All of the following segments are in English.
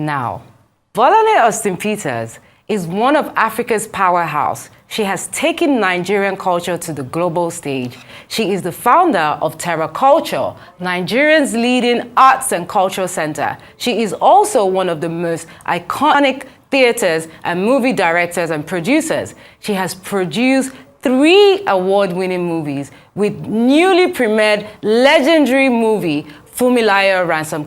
Now, Bolanle Austen-Peters is one of Africa's powerhouse. She has taken Nigerian culture to the global stage. She is the founder of Terra Culture, Nigeria's leading arts and culture center. She is also one of the most iconic theaters and movie directors and producers. She has produced 3 award-winning movies with newly premiered legendary movie Funmilayo, Ransome.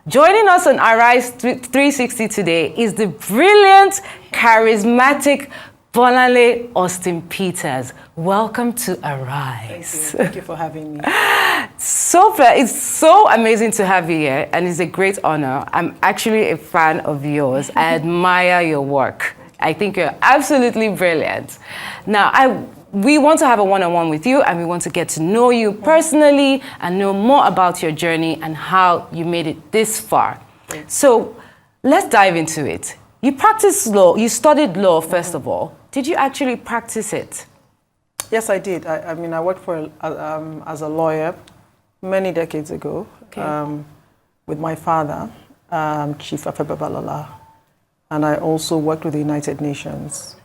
Joining us on Arise 360 today is the brilliant, charismatic Bolanle Austen-Peters. Welcome to Arise. Thank you for having me. It's so amazing to have you here, and it's a great honor. I'm actually a fan of yours. I admire your work. I think you're absolutely brilliant. Now, we want to have a one-on-one with you, and we want to get to know you personally and know more about your journey and how you made it this far. So let's dive into it. You practiced law. You studied law, first of all. Did you actually practice it? Yes, I did. I mean, I worked as a lawyer many decades ago with my father, Chief Afebabalola, and I also worked with the United Nations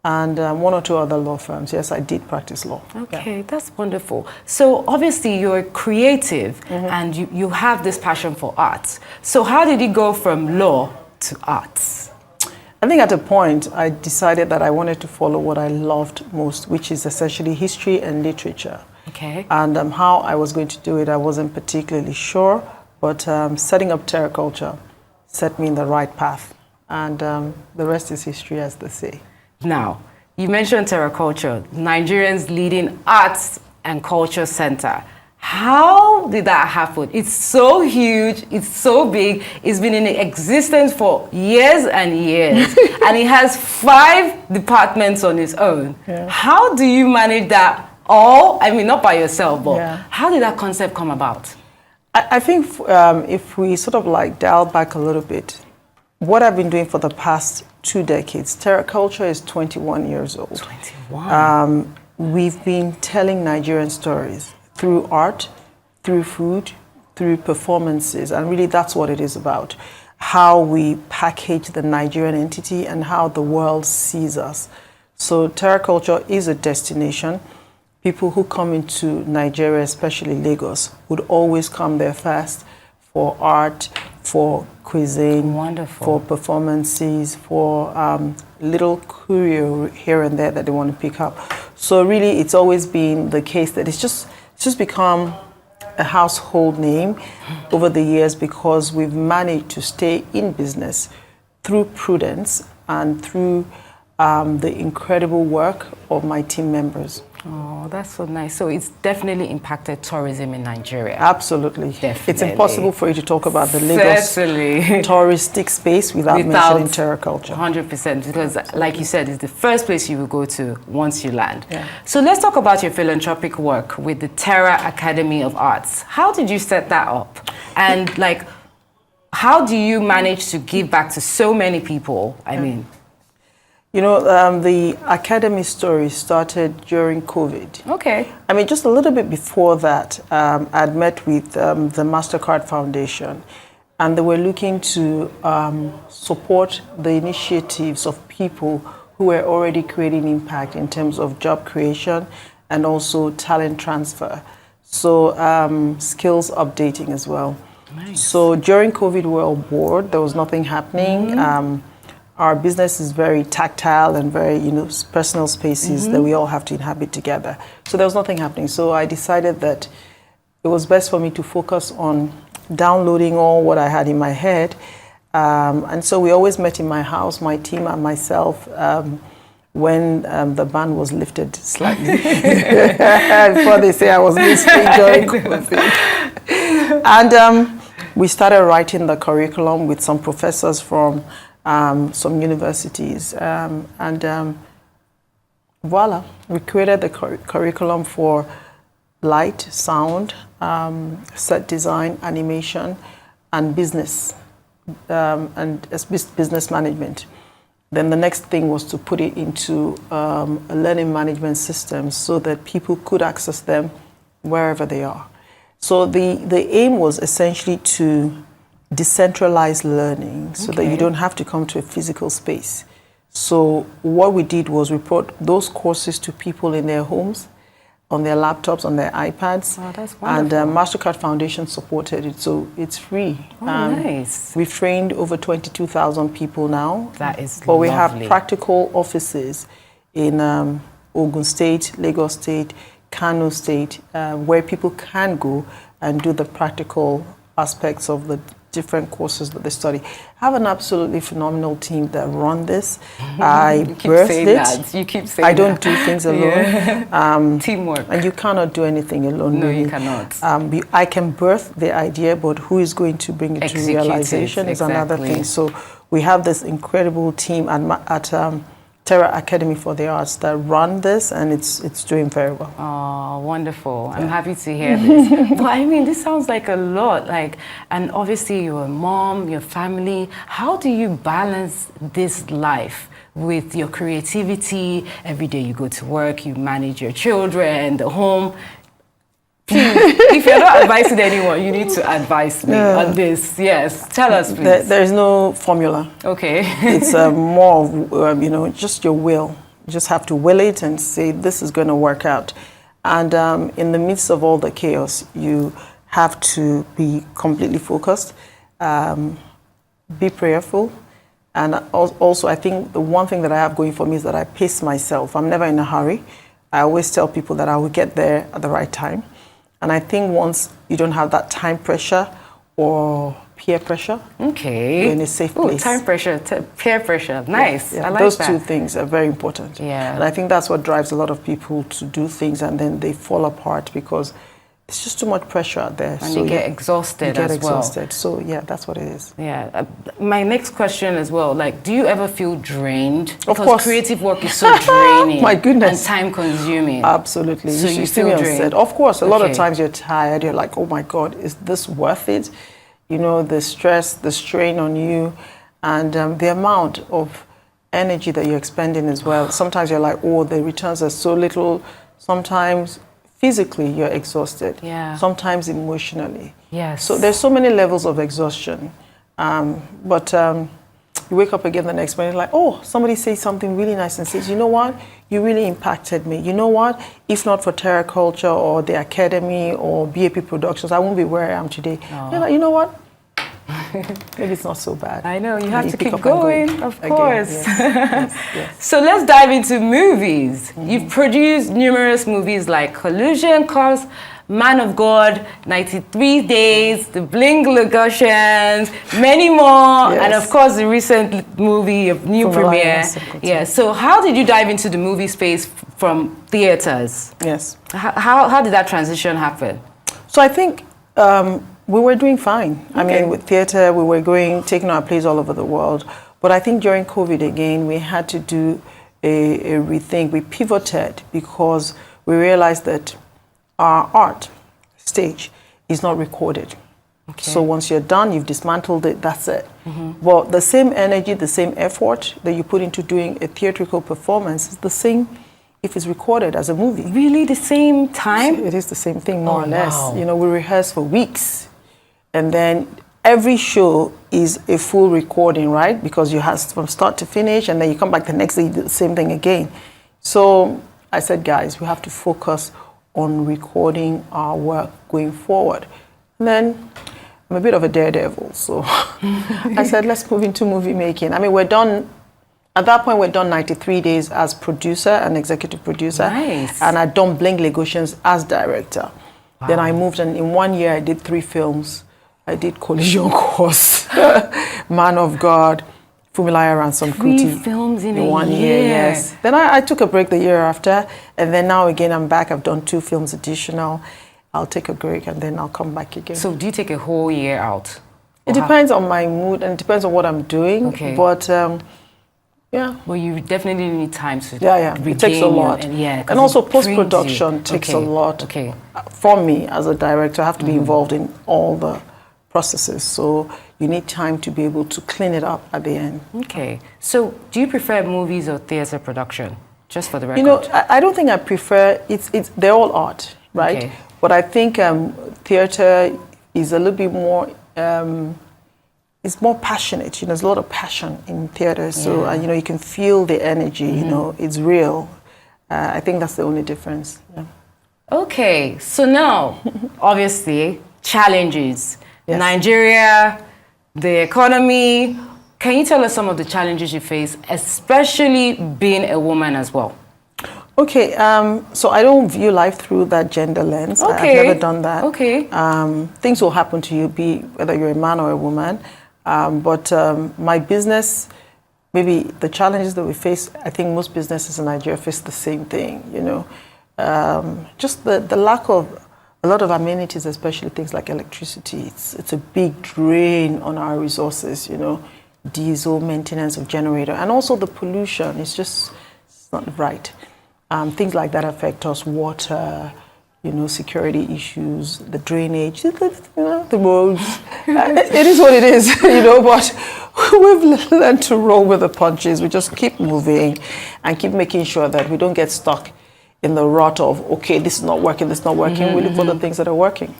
and 1 or 2 other law firms. Yes, I did practice law. Okay, that's wonderful. So obviously you're creative and you have this passion for arts. So how did you go from law to arts? I think at a point I decided that I wanted to follow what I loved most, which is essentially history and literature. Okay. And how I was going to do it, I wasn't particularly sure, but setting up Terra Culture set me in the right path. And the rest is history, as they say. Now, you mentioned Terra Culture, Nigeria's leading arts and culture center. How did that happen? It's so huge, it's so big, it's been in existence for years and years, and it has 5 departments on its own. Yeah. How do you manage that all? I mean, not by yourself, but how did that concept come about? I think if we sort of like dial back a little bit, what I've been doing for the past 2 decades, Terra Culture is 21 years old. 21. We've been telling Nigerian stories through art, through food, through performances, and really that's what it is about. How we package the Nigerian entity and how the world sees us. So Terra Culture is a destination. People who come into Nigeria, especially Lagos, would always come there first for art, for cuisine, for performances, for little curio here and there that they want to pick up. So really, it's always been the case that it's just become a household name over the years because we've managed to stay in business through prudence and through the incredible work of my team members. Oh, that's so nice. So it's definitely impacted tourism in Nigeria. Absolutely. Definitely. It's impossible for you to talk about the Lagos touristic space without mentioning Terra Culture. 100%, because like you said, it's the first place you will go to once you land. Yeah. So let's talk about your philanthropic work with the Terra Academy of Arts. How did you set that up? And like, how do you manage to give back to so many people? I mean... You know, the Academy story started during COVID. Okay. I mean, just a little bit before that, I'd met with the MasterCard Foundation, and they were looking to support the initiatives of people who were already creating impact in terms of job creation and also talent transfer. So skills updating as well. Nice. So during COVID, we were all bored. There was nothing happening. Our business is very tactile and very, personal spaces that we all have to inhabit together. So there was nothing happening. So I decided that it was best for me to focus on downloading all what I had in my head. And so we always met in my house, my team and myself, when the ban was lifted slightly. Before they say I was enjoying COVID. And we started writing the curriculum with some professors from some universities, and voila, we created the curriculum for light, sound, set design, animation, and business, and business management. Then the next thing was to put it into a learning management system so that people could access them wherever they are. So the aim was essentially to decentralized learning so that you don't have to come to a physical space. So what we did was we brought those courses to people in their homes, on their laptops, on their iPads. Oh, that's wonderful. And MasterCard Foundation supported it, so it's free. Oh, nice. We've trained over 22,000 people now. That is But we have lovely. practical offices in Ogun State, Lagos State, Kano State, where people can go and do the practical aspects of the different courses that they study. I have an absolutely phenomenal team that run this. I birthed it. You keep saying I don't do things alone. Teamwork. And you cannot do anything alone. No, really. you cannot. I can birth the idea, but who is going to bring it Execute to realization it, is another exactly. thing. So we have this incredible team at Terra Academy for the Arts that run this, and it's doing very well. Oh, wonderful. I'm happy to hear this. But I mean, this sounds like a lot. And obviously you're a mom, your family. How do you balance this life with your creativity? Every day you go to work, you manage your children, the home. Please, if you're not advising anyone, you need to advise me on this. Yes, tell us, please. There's no formula. Okay. It's more of, just your will. You just have to will it and say, this is going to work out. And in the midst of all the chaos, you have to be completely focused, be prayerful. And also, I think the one thing that I have going for me is that I pace myself. I'm never in a hurry. I always tell people that I will get there at the right time. And I think once you don't have that time pressure or peer pressure, okay, you're in a safe place. Time pressure, peer pressure, nice. Yeah, I like those that. two things are very important. Yeah. And I think that's what drives a lot of people to do things and then they fall apart because it's just too much pressure out there. And you get exhausted as well. So yeah, that's what it is. Yeah. My next question as well, do you ever feel drained? Of course. Because creative work is so draining. My goodness. And time consuming. Absolutely. So you see me feel on drained? set. Of course, a lot of Okay. times you're tired. You're like, oh my God, is this worth it? The stress, the strain on you, and the amount of energy that you're expending as well. Sometimes you're like, oh, the returns are so little. Sometimes physically you're exhausted. Yeah. Sometimes emotionally. Yes. So there's so many levels of exhaustion. But you wake up again the next morning like, oh, somebody says something really nice and says, you know what? You really impacted me. You know what? If not for Terra Culture or the Academy or BAP Productions, I won't be where I am today. You're like, you know what? Maybe it's not so bad. I know, you have to pick keep up and go going, of again. course. Yes. So let's dive into movies. You've produced numerous movies like Collusion, Course, Man of God, 93 Days, The Bling Legosians, many more, Yes. and of course the recent movie of new Funmilayo, premiere. Kulture. Yeah. So how did you dive into the movie space from theaters? Yes. How did that transition happen? So I think we were doing fine. I Okay. mean, with theater, we were taking our plays all over the world. But I think during COVID again, we had to do a rethink. We pivoted because we realized that our art stage is not recorded. Okay. So once you're done, you've dismantled it, that's it. But the same energy, the same effort that you put into doing a theatrical performance is the same if it's recorded as a movie. Really, the same time? It is the same thing, more Oh, or less. wow. We rehearse for weeks. And then every show is a full recording, right? Because you have from start to finish, and then you come back the next day, you do the same thing again. So I said, guys, we have to focus on recording our work going forward. And then I'm a bit of a daredevil, so I said, let's move into movie making. I mean, we're done. At that point, we're done 93 Days as producer and executive producer. Nice. And I'd done Bling Legosians as director. Wow. Then I moved, and in 1 year, I did 3 films. I did Collision Course, Man of God, Funmilayo, Ransome, 3 films in a 1 year. Yes. Then I took a break the year after, and then now again I'm back. I've done 2 films additional. I'll take a break and then I'll come back again. So do you take a whole year out? It depends on my mood and it depends on what I'm doing. Okay. But yeah. Well, you definitely need time to It takes a lot. And also post-production takes a lot. Okay. For me as a director, I have to be involved in all the processes. So you need time to be able to clean it up at the end. Okay. So do you prefer movies or theater production? Just for the record. I don't think I prefer, they're all art, right? Okay. But I think theater is a little bit more it's more passionate. There's a lot of passion in theater. So, you can feel the energy, it's real. I think that's the only difference. Yeah. Okay, so now, obviously, challenges. Yes. Nigeria, the economy. Can you tell us some of the challenges you face, especially being a woman as well? Okay, so I don't view life through that gender lens. Okay. I've never done that. Okay. Things will happen to you, whether you're a man or a woman. But my business, maybe the challenges that we face, I think most businesses in Nigeria face the same thing, just the lack of a lot of amenities, especially things like electricity. It's a big drain on our resources, diesel, maintenance of generator, and also the pollution. It's not right. Things like that affect us, water, security issues, the drainage, the roads. It is what it is, but we've learned to roll with the punches. We just keep moving and keep making sure that we don't get stuck in the rut of, okay, this is not working, this is not working. We look for the things that are working.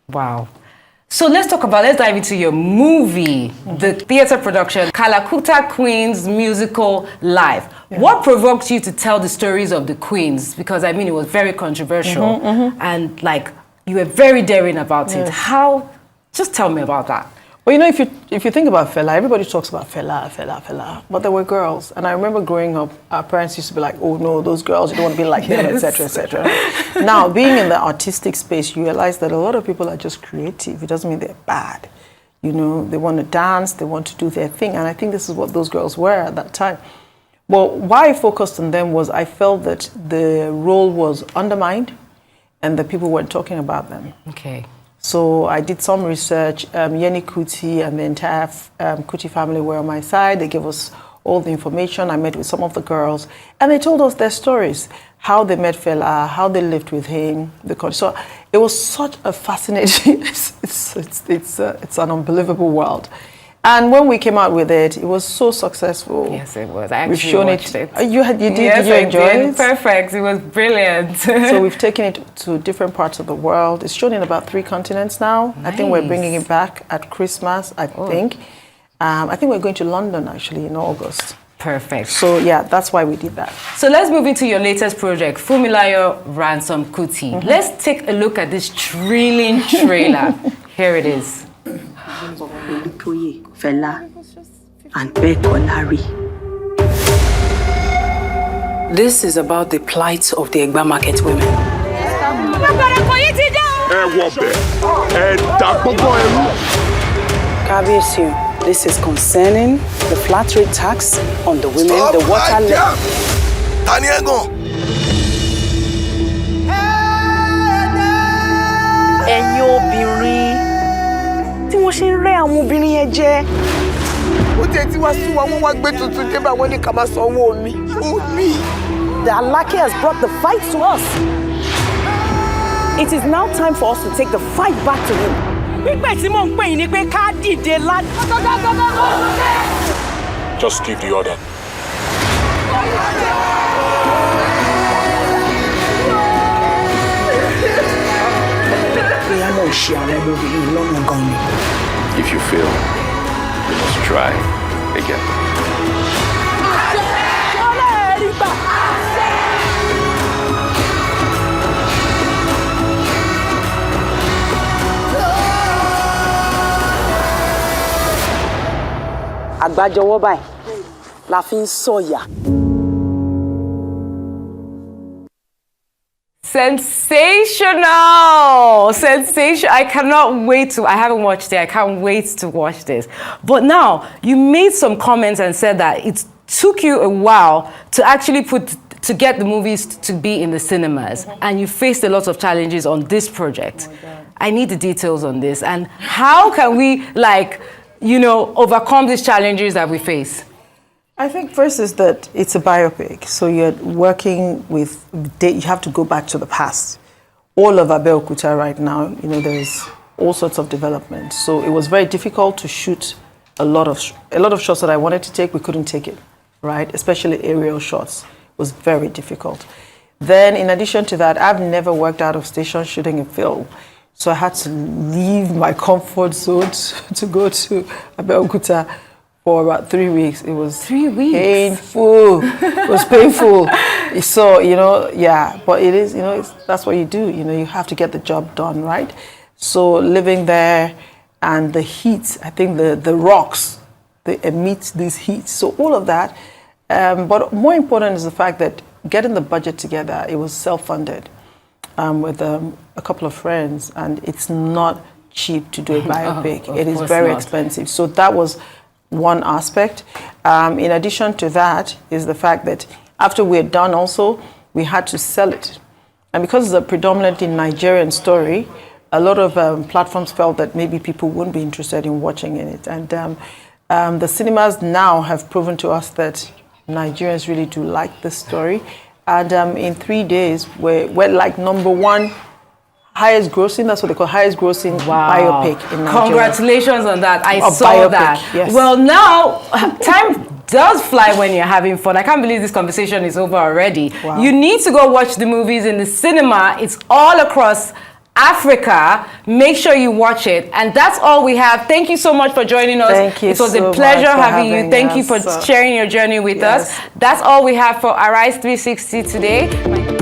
Wow. So let's dive into your movie, the theater production, Kalakuta Queens musical live. Yeah. What provoked you to tell the stories of the queens? Because it was very controversial and you were very daring about it. How? Just tell me about that. Well, if you think about Fela, everybody talks about Fela, but there were girls. And I remember growing up, our parents used to be like, oh no, those girls, you don't want to be like them, etc., etc. Now, being in the artistic space, you realize that a lot of people are just creative. It doesn't mean they're bad. They want to dance, they want to do their thing. And I think this is what those girls were at that time. Well, why I focused on them was I felt that the role was undermined and that people weren't talking about them. Okay. So I did some research. Yeni Kuti and the entire Kuti family were on my side. They gave us all the information. I met with some of the girls, and they told us their stories, how they met Fela, how they lived with him. So it was such a fascinating. It's an unbelievable world. And when we came out with it, it was so successful. Yes, it was. I actually watched it. You did? Yes, did you enjoy it? Perfect. It was brilliant. So we've taken it to different parts of the world. It's shown in about 3 continents now. Nice. I think we're bringing it back at Christmas, I think. I think we're going to London, actually, in August. Perfect. So, yeah, that's why we did that. So let's move into your latest project, Funmilayo, Ransome, Kuti. Let's take a look at this thrilling trailer. Here it is. Fela and Larry. This is about the plight of the Egba market women. This is concerning the flat rate tax on the women, the water level. Tí wọ́n ṣe ń rẹ́ àwọn obìnrin yẹn jẹ. Ó tẹ̀ tí wá sún wa, wọ́n wá gbé tuntun dé bá wọn ní ká máa san owó omi. Omi. The Alake has brought the fight to us. It is now time for us to take the fight back to him. Pípẹ́ tí mò ń pè yín ni pé ká dìde láti. Just give the order. If you fail, you must try again. Àgbájọwọ́ báyìí la fi ń sọ̀yà. Sensational! Sensational. I cannot wait to, I haven't watched it, I can't wait to watch this. But now, you made some comments and said that it took you a while to actually to get the movies to be in the cinemas. And you faced a lot of challenges on this project. I need the details on this. And how can we, overcome these challenges that we face? I think first is that it's a biopic, so you're working with, you have to go back to the past. All of Abeokuta right now, there's all sorts of development. So it was very difficult to shoot a lot of shots that I wanted to take, we couldn't take it, right? Especially aerial shots. It was very difficult. Then in addition to that, I've never worked out of station shooting a film. So I had to leave my comfort zone to go to Abeokuta for about 3 weeks. It was 3 weeks? Painful. It was painful. So, but it is, that's what you do. You have to get the job done, right? So living there and the heat, I think the rocks, they emit these heat. So all of that. But more important is the fact that getting the budget together, it was self-funded with a couple of friends, and it's not cheap to do a biopic. It is very expensive. So that was one aspect. In addition to that is the fact that after we had done also, we had to sell it. And because it's a predominantly Nigerian story, a lot of platforms felt that maybe people wouldn't be interested in watching it. And the cinemas now have proven to us that Nigerians really do like this story. And in 3 days, we're like #1 highest grossing, that's what they call highest grossing biopic in Nigeria. Congratulations on that. I saw biopic, that. yes. Well, now, time does fly when you're having fun. I can't believe this conversation is over already. Wow. You need to go watch the movies in the cinema. It's all across Africa. Make sure you watch it. And that's all we have. Thank you so much for joining us. Thank you. It was so a pleasure much for having you. Thank you for us. sharing your journey with us. That's all we have for Arise 360 today.